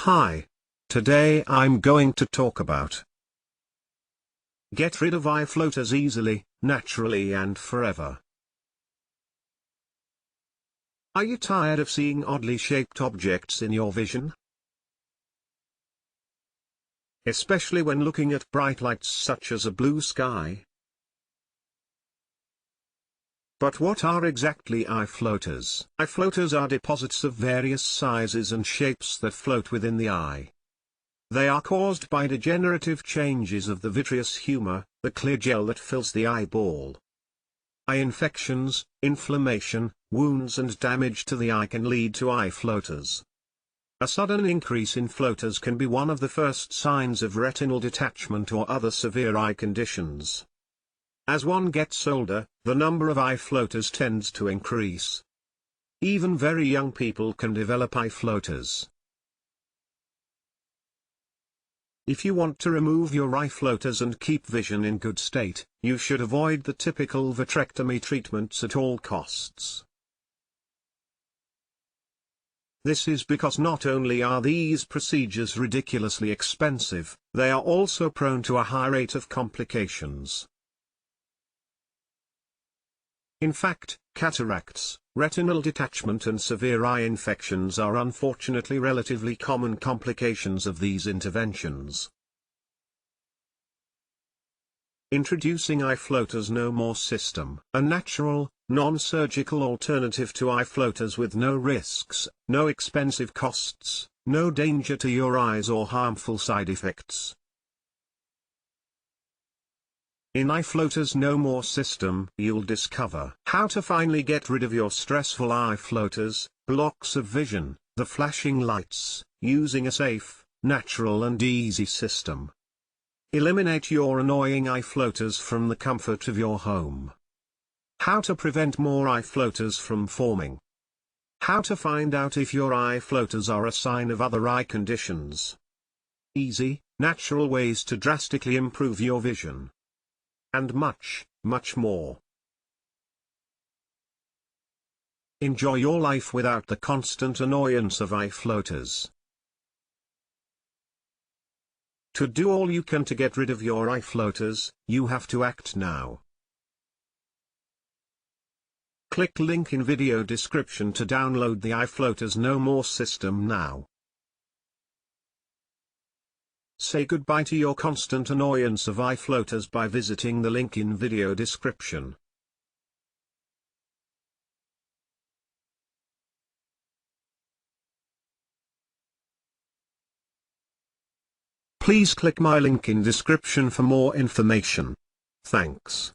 Hi. Today I'm going to talk about get rid of eye floaters easily, naturally and forever. Are you tired of seeing oddly shaped objects in your vision? Especially when looking at bright lights such as a blue sky? But what are exactly eye floaters? Eye floaters are deposits of various sizes and shapes that float within the eye. They are caused by degenerative changes of the vitreous humor, the clear gel that fills the eyeball. Eye infections, inflammation, wounds and damage to the eye can lead to eye floaters. A sudden increase in floaters can be one of the first signs of retinal detachment or other severe eye conditions. As one gets older, the number of eye floaters tends to increase. Even very young people can develop eye floaters. If you want to remove your eye floaters and keep vision in good state, you should avoid the typical vitrectomy treatments at all costs. This is because not only are these procedures ridiculously expensive, they are also prone to a high rate of complications. In fact, cataracts, retinal detachment and severe eye infections are unfortunately relatively common complications of these interventions. Introducing eye floaters no more system. A natural, non-surgical alternative to eye floaters with no risks, no expensive costs, no danger to your eyes or harmful side effects. In Eye Floaters No More system, you'll discover how to finally get rid of your stressful eye floaters, blocks of vision, the flashing lights, using a safe, natural and easy system. Eliminate your annoying eye floaters from the comfort of your home. How to prevent more eye floaters from forming. How to find out if your eye floaters are a sign of other eye conditions. Easy, natural ways to drastically improve your vision. And much, much more. Enjoy your life without the constant annoyance of eye floaters. To do all you can to get rid of your eye floaters, you have to act now. Click link in video description to download the Eye Floaters No More system now. Say goodbye to your constant annoyance of eye floaters by visiting the link in video description. Please click my link in description for more information. Thanks.